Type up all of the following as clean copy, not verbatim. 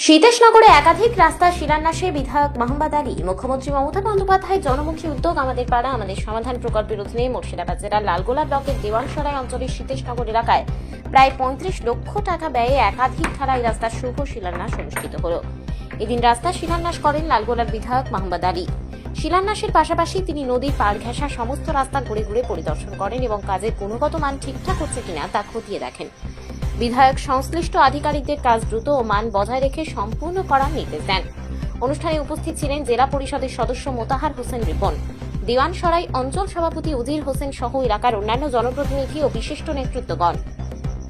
সীতেশনগরে একাধিক রাস্তা শিলান্যাসে বিধায়ক মোহাম্মদ আলী। মুখ্যমন্ত্রী মমতা বন্দ্যোপাধ্যায়ের জনমুখী উদ্যোগ আমাদের পাড়া আমাদের সমাধান প্রকল্পের অধীনে মুর্শিদাবাদ জেলার লালগোলা ব্লকের দেওয়ানসরাই অঞ্চলের সীতেশনগর এলাকায় প্রায় ৩৫ লক্ষ টাকা ব্যয়ে একাধিক ঢালাই রাস্তার শুভ শিলান্যাস অনুষ্ঠিত হল। এদিন রাস্তা শিলান্যাস করেন লালগোলার বিধায়ক মোহাম্মদ আলী। শিলান্যাসের পাশাপাশি তিনি নদীর পাড় ঘেঁষা সমস্ত রাস্তা ঘুরে ঘুরে পরিদর্শন করেন এবং কাজের গুণগত মান ঠিকঠাক হচ্ছে কিনা তা খতিয়ে দেখেন। বিধায়ক সংশ্লিষ্ট আধিকারিকদের কাজ দ্রুত ও মান বজায় রেখে সম্পূর্ণ করার নির্দেশ দেন। অনুষ্ঠানে উপস্থিত ছিলেন জেলা পরিষদের সদস্য মোতাহার হোসেন রিপন, দেওয়ানসরাই অঞ্চল সভাপতি উজির হোসেন সহ এলাকার অন্যান্য জনপ্রতিনিধি ও বিশিষ্ট নেতৃত্বগণ।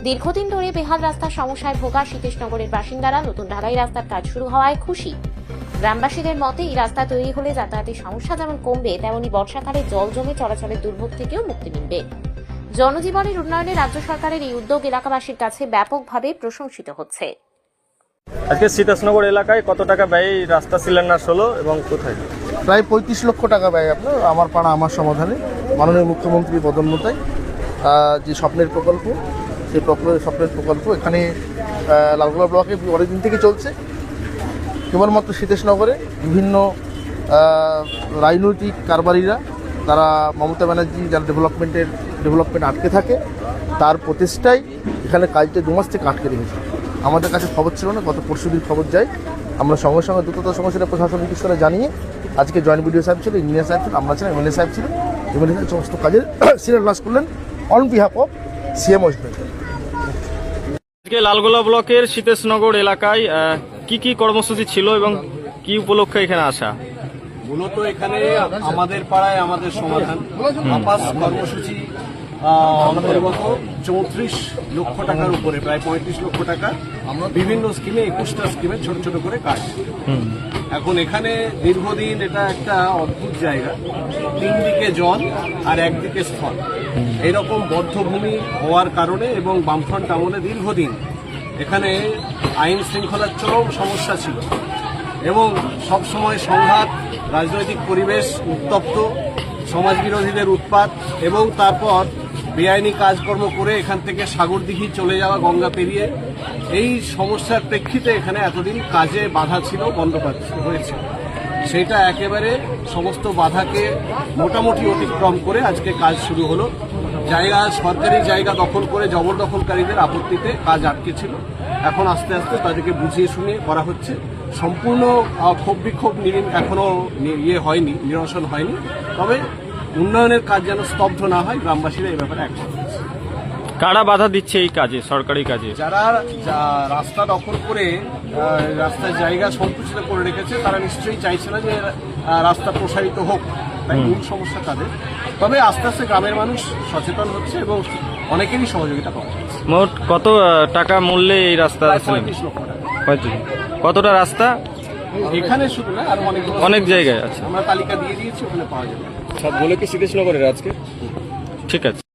দীর্ঘদিন ধরে বেহাল রাস্তার সমস্যায় ভোগা সীতেশনগরের বাসিন্দারা নতুন ঢালাই রাস্তার কাজ শুরু হওয়ায় খুশি। গ্রামবাসীদের মতে এই রাস্তা তৈরি হলে যাতায়াতের সমস্যা যেমন কমবে, তেমনি বর্ষাকালে জল জমে চলাচলের দুর্ভোগ থেকেও মুক্তি মিলবে। জনজীবনের উন্নয়নে রাজ্য সরকারের এই উদ্যোগ এলাকাবাসীর কাছে ব্যাপকভাবে প্রশংসিত হচ্ছে। আজকে সীতেশনগর এলাকায় কত টাকা ব্যয়ে রাস্তা শিলান্যাস হলো এবং কোথায়? প্রায় ৩৫ লক্ষ টাকা ব্যয় আপনার আমার পাড়া আমার সমাধানে মাননীয় মুখ্যমন্ত্রী বদন্যতায় যে স্বপ্নের প্রকল্প, সেই স্বপ্নের প্রকল্প এখানে লালগোলা ব্লকে অনেকদিন থেকে চলছে। কেবলমাত্র সীতেশনগরে বিভিন্ন রাজনৈতিক কারবারিরা তারা মমতা ব্যানার্জি যারা ডেভেলপমেন্ট আটকে থাকে তার প্রচেষ্টায় এখানে কাজটা 2 মাস থেকে আটকে রেখেছে। আমাদের কাছে খবর ছিল না, গত পরশুদিন খবর যায়। আমরা সঙ্গে সঙ্গে দ্রুততার সঙ্গে সেটা প্রশাসনিক স্তরে জানিয়ে আজকে জয়েন্ট বিডিও সাহেব ছিল, ইঞ্জিনিয়ার সাহেব ছিল, আমরা ছিলাম, এমএলএ সাহেব ছিল, এমএলএ সাহেব সমস্ত কাজের শিলান্যাস করলেন on behalf of CM West Bengal. আজকে লালগোলা ব্লকের সীতেশনগর এলাকায় কি কর্মসূচি ছিল এবং কি উপলক্ষে এখানে আসা? মূলত এখানে আমাদের পাড়ায় আমাদের সমাধান আপাস কর্মসূচি অন্তর্গত 34 লক্ষ টাকার উপরে প্রায় 35 লক্ষ টাকা বিভিন্ন স্কিমে 21টা স্কিমে ছোট ছোট করে কাজ। এখন এখানে দীর্ঘদিন এটা একটা অদ্ভুত জায়গা, 3 দিকে জল আর একদিকে স্থল, এইরকম বদ্ধভূমি হওয়ার কারণে এবং বামফ্রন্ট আমলে দীর্ঘদিন এখানে আইন শৃঙ্খলার চরম সমস্যা ছিল এবং সবসময় সংঘাত, রাজনৈতিক পরিবেশ উত্তপ্ত, সমাজ বিরোধীদের উৎপাত এবং তারপর বেআইনি কাজকর্ম করে এখান থেকে সাগরদিঘি চলে যাওয়া গঙ্গা পেরিয়ে, এই সমস্যার প্রেক্ষিতে এখানে এতদিন কাজে বাধা ছিল, বন্ধ হয়েছে। সেটা একেবারে সমস্ত বাধাকে মোটামুটি অতিক্রম করে আজকে কাজ শুরু হলো। সরকারি জায়গা দখল করে জবরদখলকারীদের আপত্তিতে কাজ আটকে ছিল, এখন আস্তে আস্তে তাদেরকে বুঝিয়ে শুনিয়ে করা হচ্ছে। সম্পূর্ণ ক্ষোভ বিক্ষোভ এখনো হয়নি, নিরসন হয়নি, তবে উন্নয়নের কাজ যেন স্তব্ধ না হয় গ্রামবাসীরা এই ব্যাপারে একমত। কারা বাধা দিচ্ছে এই কাজে, সরকারি কাজে? যারা রাস্তা দখল করে রাস্তার জায়গা সংকুচিত করে রেখেছে তারা নিশ্চয়ই চাইছে না যে রাস্তা প্রসারিত হোক, তাই মূল সমস্যা তাদের। তবে আস্তে আস্তে গ্রামের মানুষ সচেতন হচ্ছে এবং অনেকেরই সহযোগিতা পাওয়া যাচ্ছে। মোট কত টাকা মূল্যে এই রাস্তা? 35 লক্ষ টাকা। কতটা রাস্তা? এখানে শুধু না, আর অনেক জায়গায় আছে। আমরা তালিকা দিয়ে দিয়েছি, ওখানে পাওয়া যাবে। সব বলে কি সীতেশনগরের আজকে? ঠিক আছে।